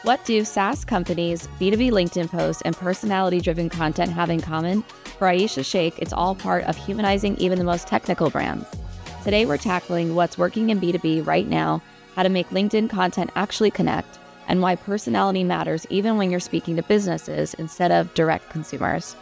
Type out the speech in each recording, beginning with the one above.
What do SaaS companies, B2B LinkedIn posts, and personality-driven content have in common? For Aisha Sheik, it's all part of humanizing even the most technical brands. Today, we're tackling what's working in B2B right now, how to make LinkedIn content actually connect, and why personality matters even when you're speaking to businesses instead of direct consumers.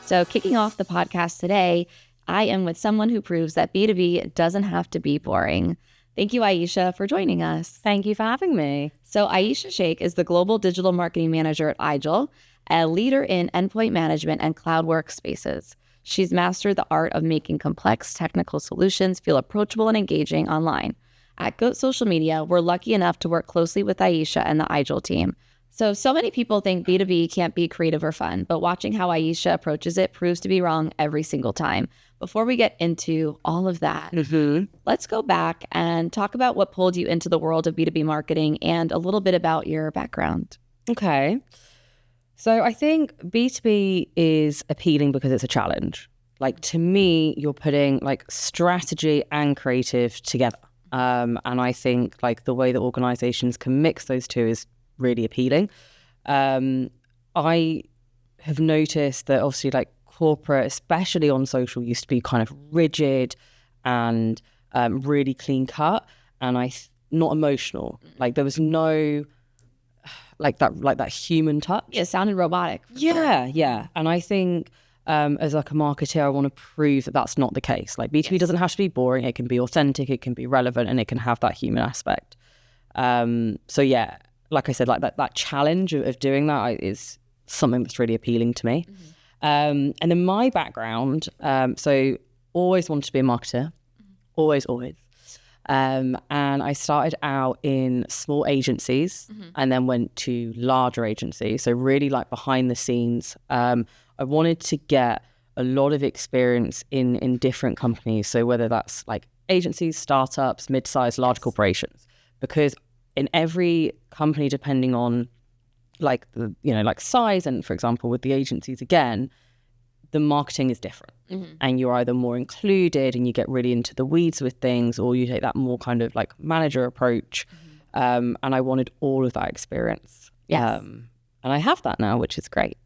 So kicking off the podcast today, I am with someone who proves that B2B doesn't have to be boring. Thank you, Aisha, for joining us. Thank you for having me. So Aisha Sheik is the Global Digital Marketing Manager at IGEL, a leader in endpoint management and cloud workspaces. She's mastered the art of making complex technical solutions feel approachable and engaging online. At Goat Social Media, we're lucky enough to work closely with Aisha and the IGEL team. So many people think B2B can't be creative or fun, but watching how Aisha approaches it proves to be wrong every single time. Before we get into all of that, let's go back and talk about what pulled you into the world of B2B marketing and a little bit about your background. Okay. So I think B2B is appealing because it's a challenge. Like, to me, you're putting like strategy and creative together. And I think like the way that organizations can mix those two is really appealing. I have noticed that obviously like corporate, especially on social, used to be kind of rigid and really clean cut, and not emotional. Like there was no like that human touch. It sounded robotic. Yeah. And I think as like a marketer, I want to prove that that's not the case. Like B2B doesn't have to be boring. It can be authentic, it can be relevant, and it can have that human aspect. So yeah, like I said, like that challenge of doing that is something that's really appealing to me. And then my background, so always wanted to be a marketer, always. And I started out in small agencies and then went to larger agencies. So really like behind the scenes. I wanted to get a lot of experience in different companies. So whether that's like agencies, startups, mid-sized, large corporations, because in every company, depending on like the, like size, and for example with the agencies again, the marketing is different, and you're either more included and you get really into the weeds with things, or you take that more kind of like manager approach. And I wanted all of that experience. And I have that now, which is great.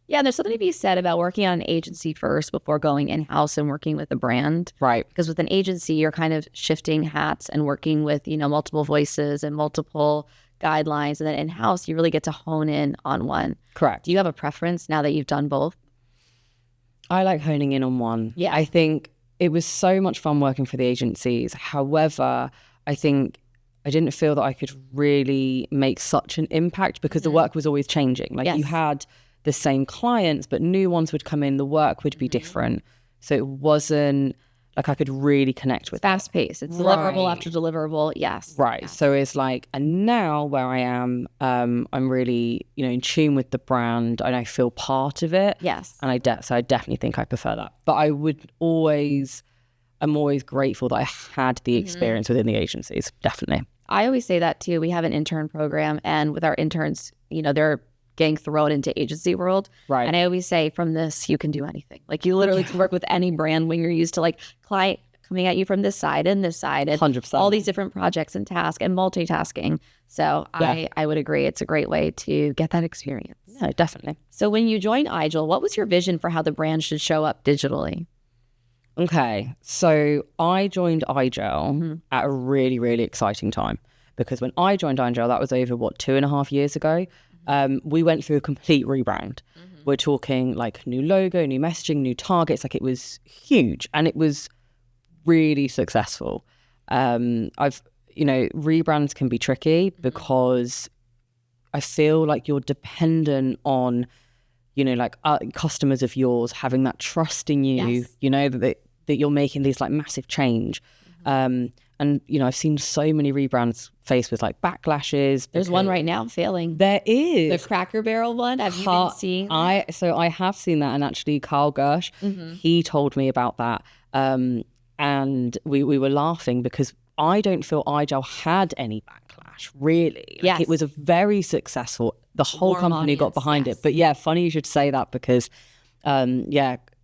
Yeah, there's something to be said about working on an agency first before going in-house and working with a brand. Right. Because with an agency, you're kind of shifting hats and working with, multiple voices and multiple guidelines. And then in-house, you really get to hone in on one. Correct. Do you have a preference now that you've done both? I like honing in on one. Yeah. I think it was so much fun working for the agencies. However, I think I didn't feel that I could really make such an impact because the work was always changing. Like you had the same clients, but new ones would come in, the work would be different. So it wasn't like I could really connect with fast paced. It's deliverable after deliverable. Yes. Right. Yes. So it's like, and now where I am, I'm really, in tune with the brand and I feel part of it. Yes. And so I definitely think I prefer that. But I'm always grateful that I had the experience within the agencies. Definitely. I always say that too. We have an intern program, and with our interns, they're getting thrown into agency world. Right. And I always say, from this, you can do anything. Like you literally can work with any brand when you're used to like client coming at you from this side and this side and 100%. all these different projects and tasks and multitasking. So I would agree. It's a great way to get that experience. Yeah, definitely. So when you joined IGEL, what was your vision for how the brand should show up digitally? Okay. So I joined IGEL at a really, really exciting time, because when I joined IGEL, that was over 2.5 years ago. We went through a complete rebrand. We're talking like new logo, new messaging, new targets. Like it was huge and it was really successful. Rebrands can be tricky because I feel like you're dependent on, customers of yours having that trust in you, that you're making these like massive change. And, I've seen so many rebrands faced with like backlashes. There's one right now failing. There is. The Cracker Barrel one. Have you been seeing that? I have seen that. And actually Carl Gersh, he told me about that. And we were laughing because I don't feel IGEL had any backlash, really. Like, it was a very successful, the whole company got behind it. But yeah, funny you should say that because,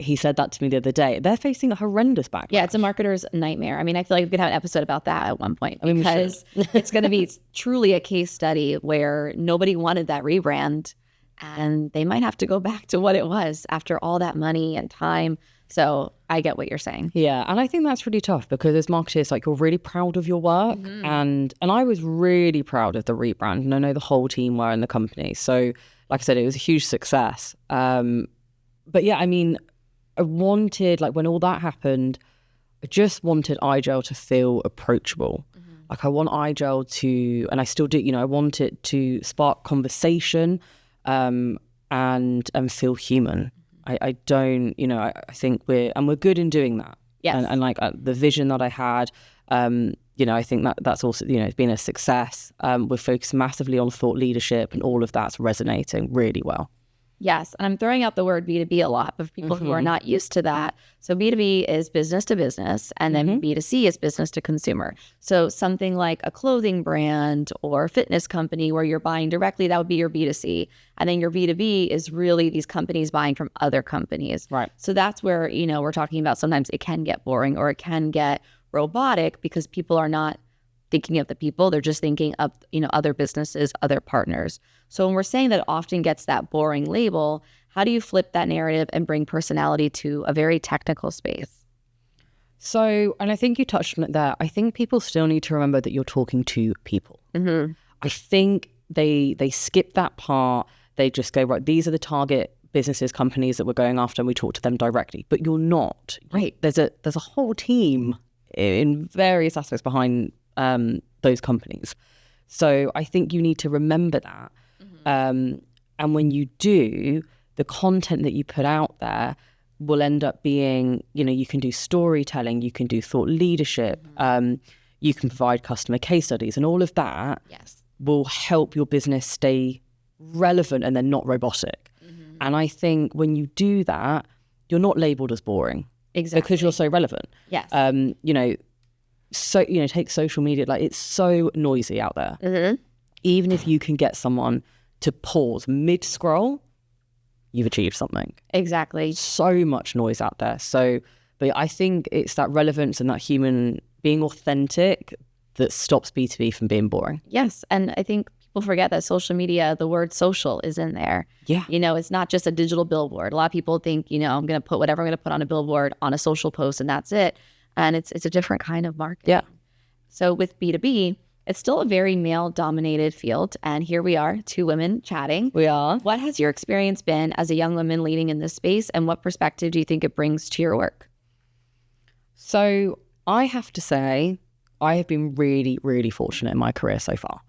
he said that to me the other day. They're facing a horrendous backlash. Yeah, it's a marketer's nightmare. I mean, I feel like we could have an episode about that at one point, I mean, because it's going to be truly a case study where nobody wanted that rebrand, and they might have to go back to what it was after all that money and time. So I get what you're saying. Yeah, and I think that's really tough because as marketers, like, you're really proud of your work, and I was really proud of the rebrand, and I know the whole team were in the company. So, like I said, it was a huge success. But yeah, I mean, I wanted, like, when all that happened, I just wanted IGEL to feel approachable. Like, I want IGEL to, and I still do, I want it to spark conversation and feel human. I don't, I think we're good in doing that. Yes. And like the vision that I had, I think that's also, it's been a success. We're focused massively on thought leadership, and all of that's resonating really well. Yes. And I'm throwing out the word B2B a lot for people who are not used to that. So B2B is business to business, and then B2C is business to consumer. So something like a clothing brand or fitness company where you're buying directly, that would be your B2C. And then your B2B is really these companies buying from other companies. Right. So that's where, we're talking about sometimes it can get boring or it can get robotic because people are not thinking of the people. They're just thinking of, other businesses, other partners. So when we're saying that it often gets that boring label, how do you flip that narrative and bring personality to a very technical space? So, and I think you touched on it there. I think people still need to remember that you're talking to people. I think they skip that part. They just go, right, these are the target businesses, companies that we're going after, and we talk to them directly. But you're not. Right. There's a whole team in various aspects behind those companies. So I think you need to remember that. And when you do, the content that you put out there will end up being, you can do storytelling, you can do thought leadership, you can provide customer case studies, and all of that will help your business stay relevant and then not robotic. And I think when you do that, you're not labeled as boring. Exactly. Because you're so relevant. Yes. So, take social media, like, it's so noisy out there. Even if you can get someone to pause mid-scroll, you've achieved something. Exactly. So much noise out there. So, but I think it's that relevance and that human being authentic that stops B2B from being boring. Yes. And I think people forget that social media, the word social is in there. Yeah. It's not just a digital billboard. A lot of people think, I'm going to put whatever I'm going to put on a billboard on a social post and that's it. And it's a different kind of market. Yeah. So with B2B, it's still a very male-dominated field. And here we are, two women chatting. We are. What has your experience been as a young woman leading in this space? And what perspective do you think it brings to your work? So I have to say, I have been really, really fortunate in my career so far.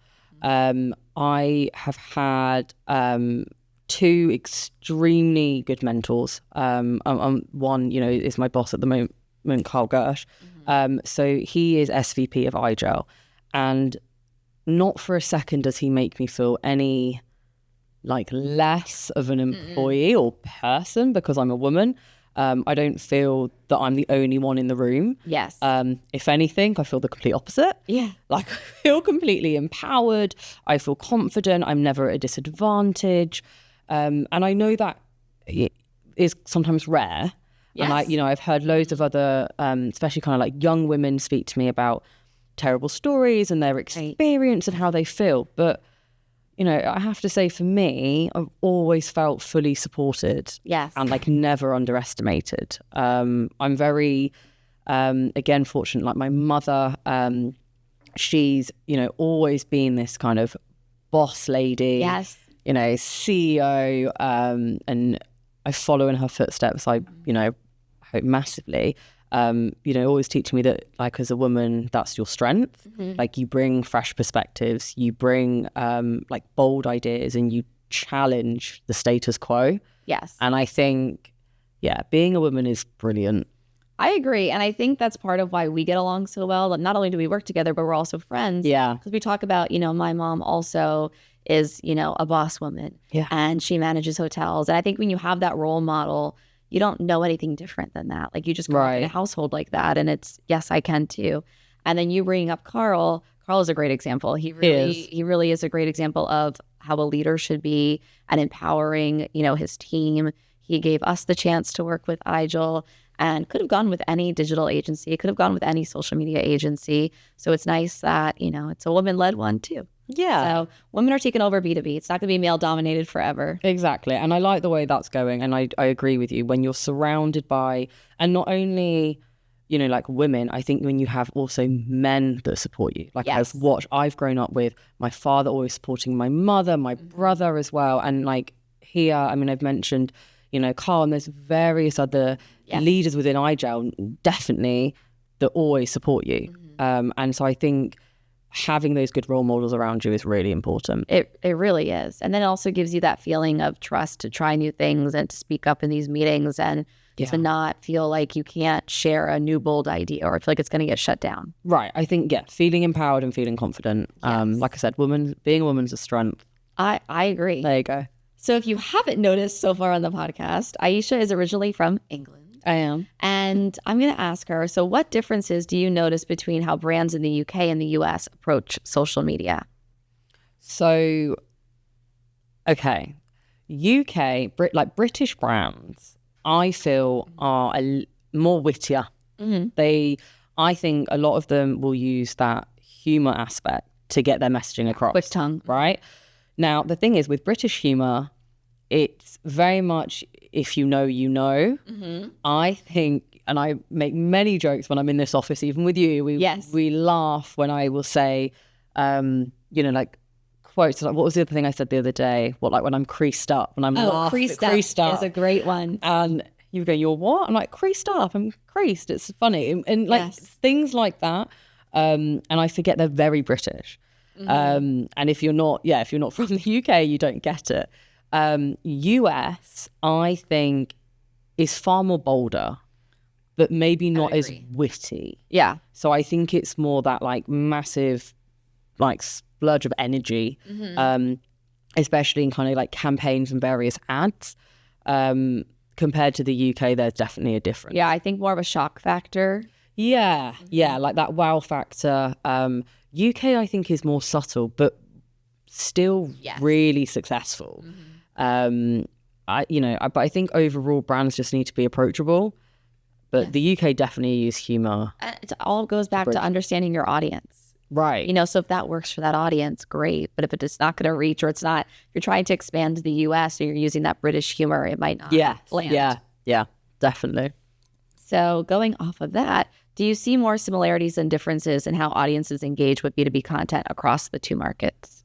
I have had two extremely good mentors. One, is my boss at the moment, Carl Gersh. So he is SVP of IGEL, and not for a second does he make me feel any less of an employee or person because I'm a woman. I don't feel that I'm the only one in the room. Yes. If anything, I feel the complete opposite. Yeah. I feel completely empowered. I feel confident. I'm never at a disadvantage. And I know that it is sometimes rare. Yes. And I've heard loads of other, especially kind of young women speak to me about terrible stories and their experience and how they feel. But, I have to say, for me, I've always felt fully supported. Yes. And never underestimated. I'm very, again, fortunate. My mother, she's, always been this kind of boss lady. Yes. CEO, and I follow in her footsteps. I hope massively. Always teaching me that, as a woman, that's your strength. You bring fresh perspectives, you bring bold ideas, and you challenge the status quo. Yes. And I think, being a woman is brilliant. I agree. And I think that's part of why we get along so well. Not only do we work together, but we're also friends. Yeah. Because we talk about, my mom also is, a boss woman. Yeah. And she manages hotels. And I think when you have that role model, you don't know anything different than that. You just grow up in a household like that. And it's, yes, I can too. And then you bringing up Carl. Carl is a great example. He really is a great example of how a leader should be and empowering, his team. He gave us the chance to work with IGEL and could have gone with any digital agency. It could have gone with any social media agency. So it's nice that, it's a woman-led one too. Yeah. So women are taking over B2B. It's not going to be male-dominated forever. Exactly. And I like the way that's going. And I agree with you. When you're surrounded by, and not only, like women, I think when you have also men that support you. Like Yes. I've grown up with my father always supporting my mother, my brother as well. And like here, I mean, I've mentioned, Carl, and there's various other leaders within IGEL, definitely, that always support you. And so I think having those good role models around you is really important. It really is. And then it also gives you that feeling of trust to try new things and to speak up in these meetings and to not feel like you can't share a new bold idea or feel like it's going to get shut down. Right. I think, feeling empowered and feeling confident. Yes. Like I said, being a woman's a strength. I agree. There you go. So if you haven't noticed so far on the podcast, Aisha is originally from England. I am. And I'm going to ask her, so what differences do you notice between how brands in the UK and the US approach social media? So, okay. British brands, I feel are more wittier. I think a lot of them will use that humor aspect to get their messaging across. Quick tongue. Right? Now, the thing is with British humor, it's very much if you know, you know. I think, and I make many jokes when I'm in this office, even with you. We laugh when I will say, like quotes. Like, what was the other thing I said the other day? When I'm creased up, when I'm laughing. Creased up is a great one. And you go, you're what? I'm like, creased up. I'm creased. It's funny. And things like that. And I forget they're very British. And if you're not from the UK, you don't get it. US, I think, is far more bolder, but maybe not as witty. Yeah. So I think it's more that like massive, like splurge of energy, especially in kind of like campaigns and various ads. Compared to the UK, there's definitely a difference. Yeah, I think more of a shock factor. Yeah, like that wow factor. UK, I think, is more subtle, but still really successful. But I think overall brands just need to be approachable. But the UK definitely use humor. It all goes back to understanding your audience. Right. So if that works for that audience, great. But if it's not going to reach, or it's not, if you're trying to expand to the US and you're using that British humor, it might not land. Yeah, definitely. So going off of that, do you see more similarities and differences in how audiences engage with B2B content across the two markets?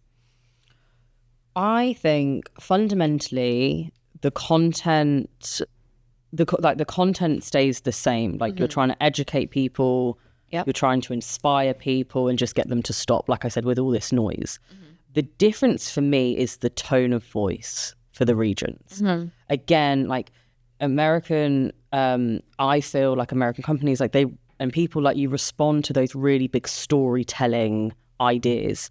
I think fundamentally the content, the content stays the same. Like you're trying to educate people, you're trying to inspire people and just get them to stop, like I said, with all this noise. The difference for me is the tone of voice for the regions. Again, like American, I feel like American companies, like and people like you respond to those really big storytelling ideas.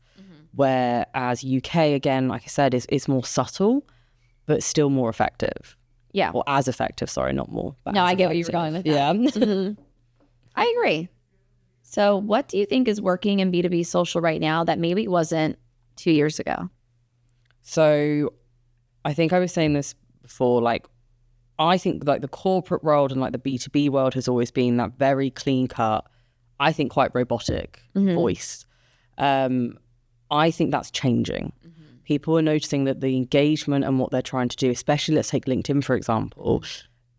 Whereas UK, again, like I said, is more subtle, but still more effective. Yeah. Or as effective, sorry, not more. No, I get what you were going with that. Yeah. I agree. So what do you think is working in B2B social right now that maybe wasn't 2 years ago? So I think I was saying this before, like, I think like the corporate world and like the B2B world has always been that very clean cut, I think quite robotic voice. I think that's changing. People are noticing that the engagement and what they're trying to do, especially let's take LinkedIn, for example,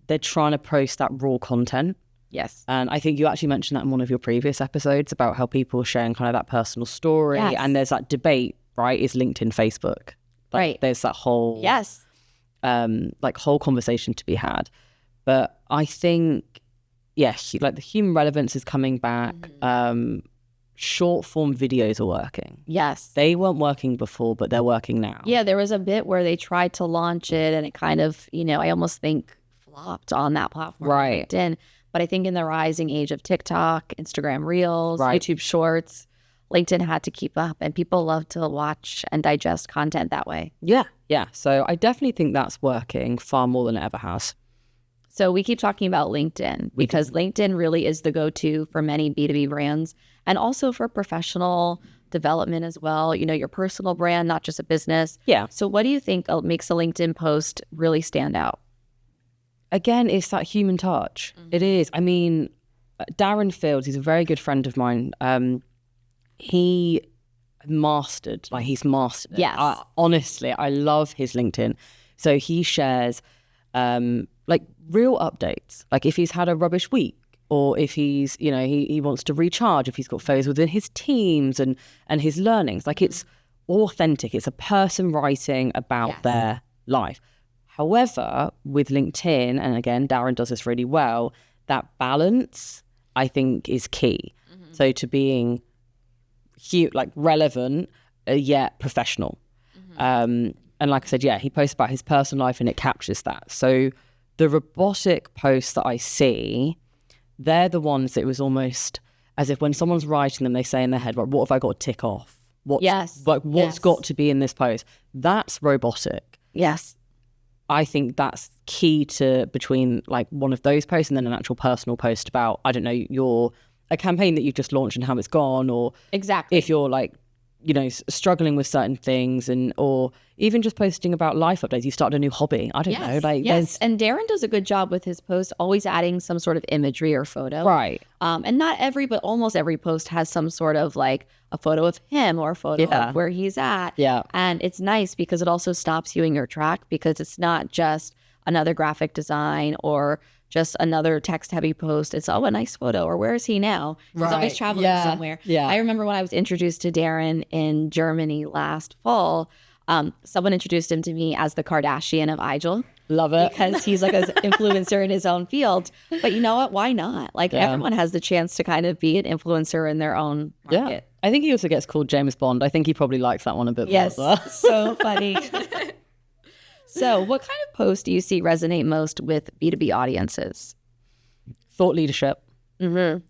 they're trying to post that raw content. Yes. And I think you actually mentioned that in one of your previous episodes about how people are sharing kind of that personal story. Yes. And there's that debate, right? Is LinkedIn Facebook? Like, right. There's that whole... Yes. whole conversation to be had. But I think, like the human relevance is coming back. Short form videos are working. Yes. They weren't working before, but they're working now. Yeah, there was a bit where they tried to launch it and it kind of, I almost think flopped on that platform. Right. LinkedIn. But I think in the rising age of TikTok, Instagram Reels, YouTube Shorts, LinkedIn had to keep up and people love to watch and digest content that way. Yeah. So I definitely think that's working far more than it ever has. So we keep talking about LinkedIn because LinkedIn really is the go-to for many B2B brands and also for professional development as well. Your personal brand, not just a business. Yeah. So what do you think makes a LinkedIn post really stand out? again, it's that human touch. It is. I mean, Darren Fields, he's a very good friend of mine. He's mastered it. Yes. Honestly, I love his LinkedIn. So he shares like real updates. Like if he's had a rubbish week, or if he's, you know, he wants to recharge, if he's got failures within his teams and his learnings. Like it's authentic. It's a person writing about their life. However, with LinkedIn, and again, Darren does this really well, that balance, I think, is key. So to being like relevant, yet professional. And like I said, he posts about his personal life and it captures that. So the robotic posts that I see, they're the ones that it was almost as if when someone's writing them, they say in their head, like, what have I got to tick off? What's got to be in this post? That's robotic. Yes. I think that's key to between like one of those posts and then an actual personal post about, I don't know, a campaign that you've just launched and how it's gone, or exactly if you're like, you know, struggling with certain things, or even just posting about life updates. You started a new hobby. I don't know. Like, and Darren does a good job with his posts, always adding some sort of imagery or photo. Right. And not every, but almost every post has some sort of like a photo of him or a photo of where he's at. Yeah. And it's nice because it also stops you in your track, because it's not just another graphic design or just another text heavy post. It's, a nice photo, or where is he now? He's always traveling somewhere. Yeah. I remember when I was introduced to Darren in Germany last fall, someone introduced him to me as the Kardashian of IGEL. Love it. Because he's like an influencer in his own field. But you know what? Why not? Like everyone has the chance to kind of be an influencer in their own market. Yeah. I think he also gets called James Bond. I think he probably likes that one a bit more as well. So funny. So what kind of posts do you see resonate most with B2B audiences? Thought leadership. And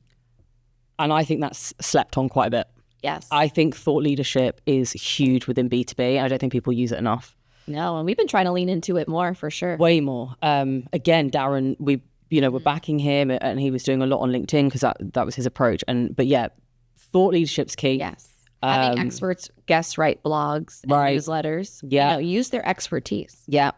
I think that's slept on quite a bit. Yes. I think thought leadership is huge within B2B. I don't think people use it enough. No, and we've been trying to lean into it more, for sure. Way more. Again, Darren, we're backing him, and he was doing a lot on LinkedIn because that was his approach. But thought leadership's key. Yes. Having experts guest write blogs and newsletters. Yeah. Use their expertise. Yeah.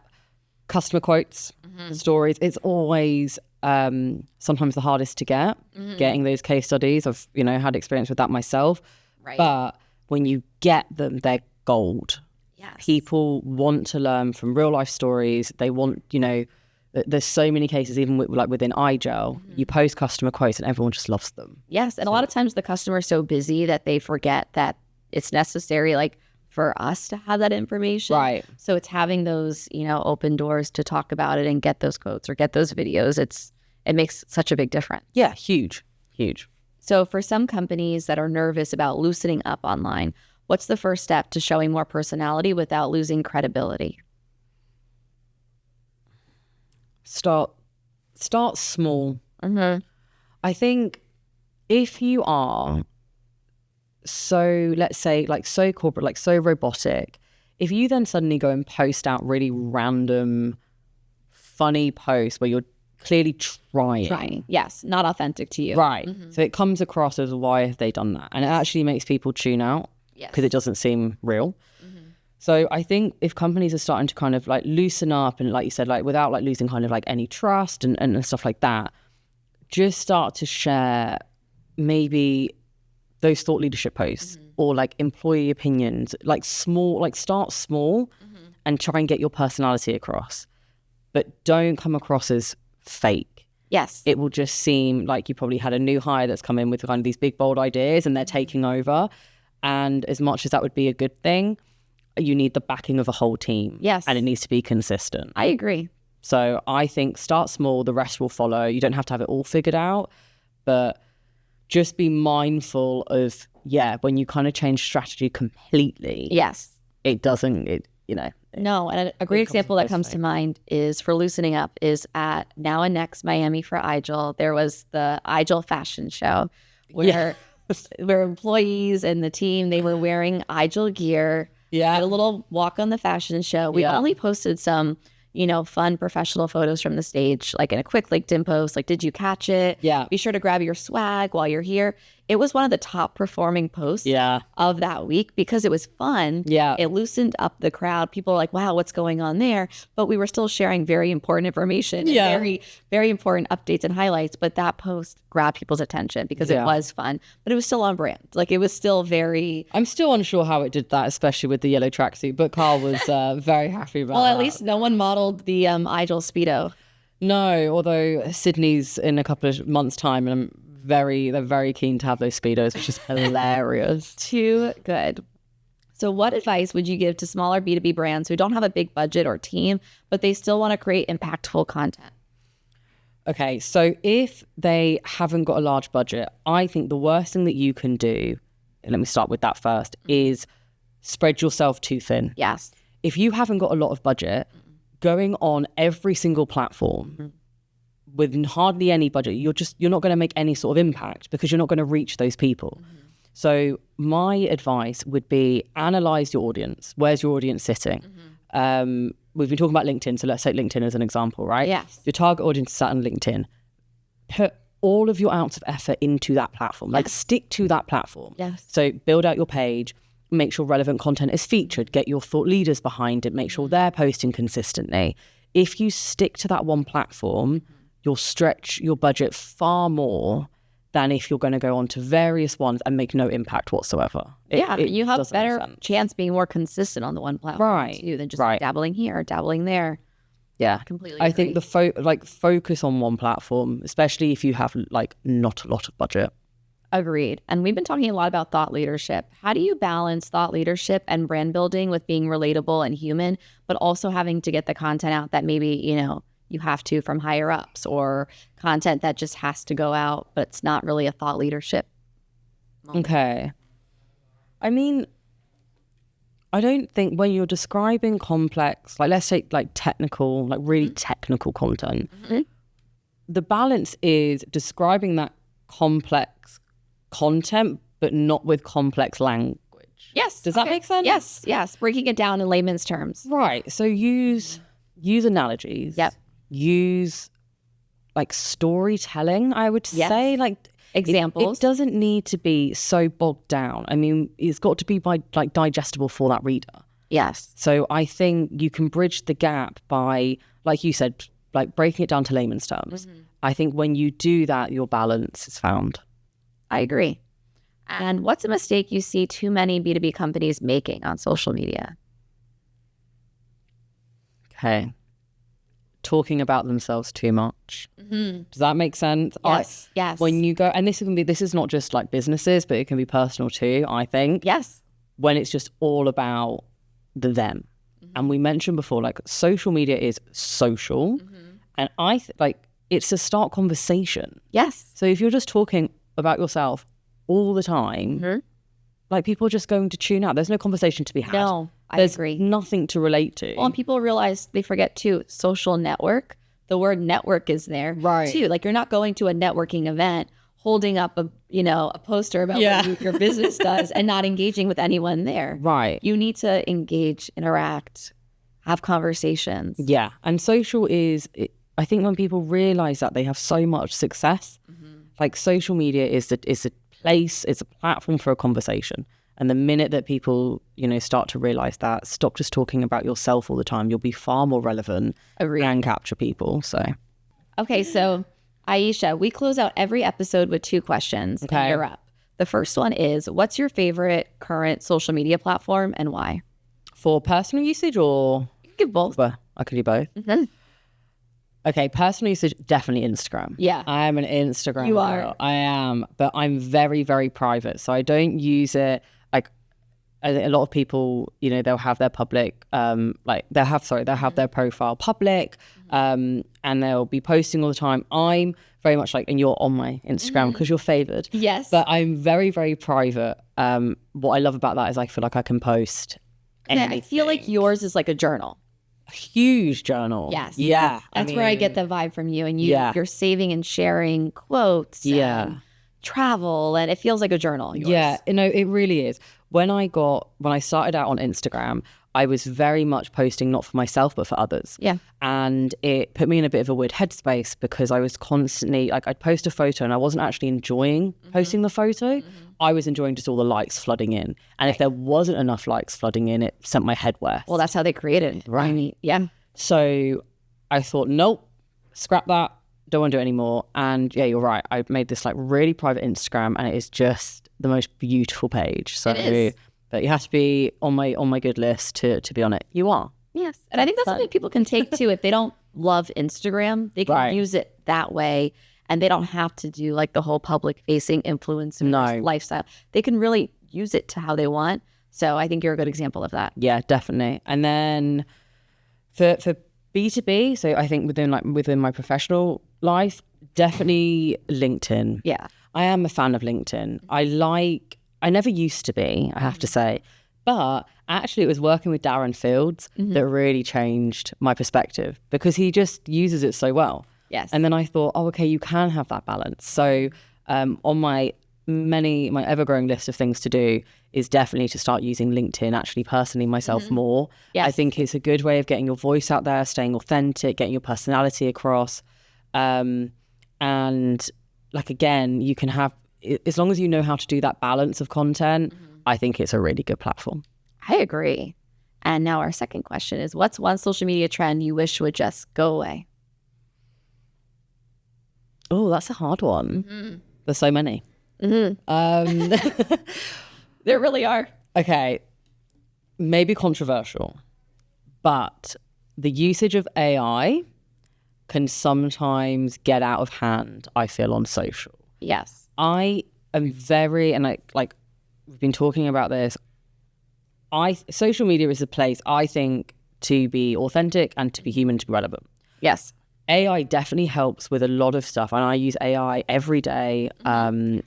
Customer quotes, stories. It's always sometimes the hardest to get, getting those case studies. I've, had experience with that myself. Right. But when you get them, they're gold. Yes. People want to learn from real life stories. They want, there's so many cases, even within IGEL, you post customer quotes and everyone just loves them. Yes. And a lot of times the customer is so busy that they forget that it's necessary, like, for us to have that information. Right. So it's having those, open doors to talk about it and get those quotes or get those videos. It makes such a big difference. Yeah, huge. So for some companies that are nervous about loosening up online, what's the first step to showing more personality without losing credibility? Start small. I think if you are so, let's say, like so corporate, like so robotic, if you then suddenly go and post out really random, funny posts where you're clearly trying. Yes, not authentic to you. Right. So it comes across as, why have they done that? And it actually makes people tune out because it doesn't seem real. So I think if companies are starting to kind of like loosen up and, like you said, like without like losing kind of like any trust and stuff like that, just start to share maybe those thought leadership posts or like employee opinions, like start small and try and get your personality across, but don't come across as fake. Yes. It will just seem like you probably had a new hire that's come in with kind of these big, bold ideas and they're taking over. And as much as that would be a good thing, you need the backing of a whole team. Yes. And it needs to be consistent. I agree. So I think start small, the rest will follow. You don't have to have it all figured out, but just be mindful of, when you kind of change strategy completely. Yes. It doesn't, No, and a great example that comes to mind is for loosening up is at Now and Next Miami for IGEL. There was the IGEL fashion show where employees and the team, they were wearing IGEL gear. Yeah. Had a little walk on the fashion show. We only posted some, fun professional photos from the stage, like in a quick LinkedIn post, like, did you catch it? Yeah. Be sure to grab your swag while you're here. it was one of the top performing posts of that week because it was fun. Yeah. It loosened up the crowd. People were like, wow, what's going on there? But we were still sharing very important information, and very, very important updates and highlights. But that post grabbed people's attention because it was fun, but it was still on brand. Like, it was still very... I'm still unsure how it did that, especially with the yellow tracksuit, but Carl was very happy about that. Well, at least no one modeled the IGEL Speedo. No, although Sydney's in a couple of months' time, and they're very keen to have those Speedos, which is hilarious. Too good. So what advice would you give to smaller B2B brands who don't have a big budget or team, but they still want to create impactful content? Okay, so if they haven't got a large budget, I think the worst thing that you can do, and let me start with that first, is spread yourself too thin. Yes. If you haven't got a lot of budget, going on every single platform with hardly any budget, you're not going to make any sort of impact because you're not going to reach those people. So my advice would be analyze your audience. Where's your audience sitting? We've been talking about LinkedIn, so let's take LinkedIn as an example, right? Yes. Your target audience is sat on LinkedIn. Put all of your ounce of effort into that platform. Like, stick to that platform. Yes. So build out your page, make sure relevant content is featured, get your thought leaders behind it, make sure they're posting consistently. If you stick to that one platform, you'll stretch your budget far more than if you're going to go on to various ones and make no impact whatsoever. You have better chance being more consistent on the one platform too, than just dabbling here, dabbling there. Yeah, completely. I think focus on one platform, especially if you have like not a lot of budget. Agreed. And we've been talking a lot about thought leadership. How do you balance thought leadership and brand building with being relatable and human, but also having to get the content out that maybe, you have to from higher ups, or content that just has to go out, but it's not really a thought leadership moment? Okay. I mean, I don't think when you're describing complex, like let's say like technical, like really technical content, the balance is describing that complex content, but not with complex language. Yes. Does that make sense? Yes. Breaking it down in layman's terms. Right. So use analogies. Yep. Use like storytelling, I would say, like examples. It doesn't need to be so bogged down. I mean, it's got to be like digestible for that reader. Yes. So I think you can bridge the gap by, like you said, like breaking it down to layman's terms. I think when you do that, your balance is found. I agree. And what's a mistake you see too many B2B companies making on social media? Okay. Talking about themselves too much. Does that make sense? Yes. When you go, and this is not just like businesses, but it can be personal too, I think. Yes. When it's just all about the them. And we mentioned before, like social media is social. And I like it's a start conversation. Yes. So if you're just talking about yourself all the time, like people are just going to tune out. There's no conversation to be had. No, I agree. There's nothing to relate to. Well, and people realize, they forget too, social network. The word network is there too. Like, you're not going to a networking event holding up a poster about what your business does and not engaging with anyone there. Right. You need to engage, interact, have conversations. Yeah. And social is, I think when people realize that they have so much success, like social media is a place, it's a platform for a conversation. And the minute that people, start to realize that, stop just talking about yourself all the time. You'll be far more relevant and capture people. So, okay. So Aisha, we close out every episode with 2 questions. Okay. And you're up. The first one is, what's your favorite current social media platform and why? For personal usage, or? You can give both. Well, I could do both. Okay, personal usage, definitely Instagram. Yeah. I am an Instagram You girl. are. I am, but I'm very, very private. So I don't use it, like, I think a lot of people, they'll have their public, they'll have their profile public, and they'll be posting all the time. I'm very much like, and you're on my Instagram because you're favored. Yes. But I'm very, very private. What I love about that is I feel like I can post anything. I feel like yours is like a journal. Huge journal. Yes. Yeah. That's where I get the vibe from you. And you're saving and sharing quotes. And travel. And it feels like a journal. Yours. Yeah. It really is. when I started out on Instagram, I was very much posting not for myself but for others. Yeah. And it put me in a bit of a weird headspace because I was constantly like, I'd post a photo and I wasn't actually enjoying posting the photo. I was enjoying just all the likes flooding in. And if there wasn't enough likes flooding in, it sent my head west. Well, that's how they created it. Right. I mean, yeah. So I thought, nope, scrap that. Don't want to do it anymore. And yeah, you're right. I made this like really private Instagram and it is just the most beautiful page. So, It is. but you have to be on my good list to be on it. You are. Yes. And I think that's something people can take too. If they don't love Instagram, they can Right. use it that way. And they don't have to do like the whole public facing influencer lifestyle. They can really use it to how they want. So I think you're a good example of that. Yeah, definitely. And then for B2B, so I think within my professional life, definitely LinkedIn. Yeah. I am a fan of LinkedIn. I never used to be, I have to say. But actually it was working with Darren Fields that really changed my perspective because he just uses it so well. Yes. And then I thought, oh, okay, you can have that balance. So on my ever-growing list of things to do is definitely to start using LinkedIn, actually personally myself more. Yes. I think it's a good way of getting your voice out there, staying authentic, getting your personality across. And like, again, you can have, as long as you know how to do that balance of content, I think it's a really good platform. I agree. And now our second question is, what's one social media trend you wish would just go away? Oh, that's a hard one. There's so many. There really are. Okay, maybe controversial, but the usage of AI can sometimes get out of hand, I feel, on social. Yes. I am very, and like we've been talking about this, social media is a place, I think, to be authentic and to be human, to be relevant. Yes. AI definitely helps with a lot of stuff, and I use AI every day, and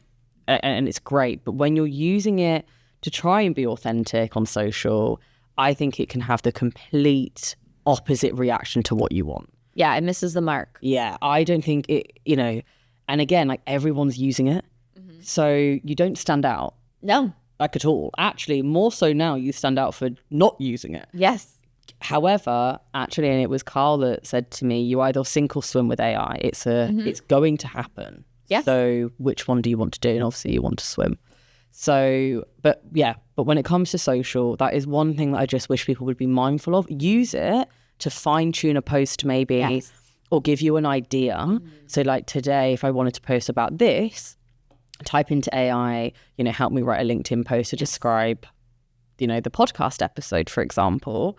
it's great. But when you're using it to try and be authentic on social, I think it can have the complete opposite reaction to what you want. Yeah, it misses the mark. Yeah, I don't think it, and again, like everyone's using it, so you don't stand out. No. Like at all. Actually, more so now you stand out for not using it. Yes. However, actually, and it was Carl that said to me, you either sink or swim with AI. It's going to happen. Yes. So which one do you want to do? And obviously you want to swim. So, but when it comes to social, that is one thing that I just wish people would be mindful of. Use it to fine tune a post maybe, Yes. or give you an idea. So like today, if I wanted to post about this, type into AI, help me write a LinkedIn post to describe, the podcast episode, for example.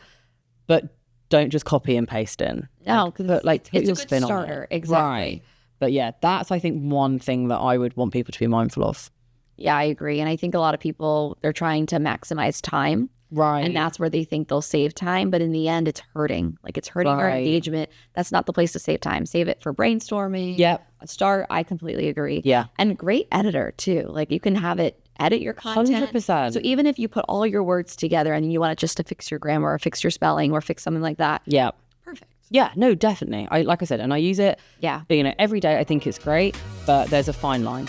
But don't just copy and paste in. No, because put it's your a good spin on starter. it. Exactly. Right. But yeah, that's, I think, one thing that I would want people to be mindful of. Yeah, I agree. And I think a lot of people, they're trying to maximize time. Right. And that's where they think they'll save time. But in the end, it's hurting. Like it's hurting our Right. engagement. That's not the place to save time. Save it for brainstorming. Yep. A start. I completely agree. Yeah. And great editor too. Like you can have it edit your content. 100%. So even if you put all your words together and you want it just to fix your grammar or fix your spelling or fix something like that. Yeah. Perfect. Yeah, no, definitely. Like I said, and I use it, Yeah. every day. I think it's great, but there's a fine line.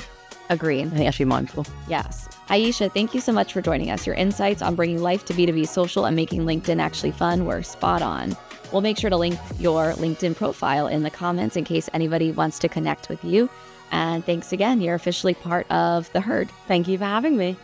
Agreed. I think you have to be mindful. Yes. Aisha, thank you so much for joining us. Your insights on bringing life to B2B social and making LinkedIn actually fun were spot on. We'll make sure to link your LinkedIn profile in the comments in case anybody wants to connect with you. And thanks again. You're officially part of the herd. Thank you for having me.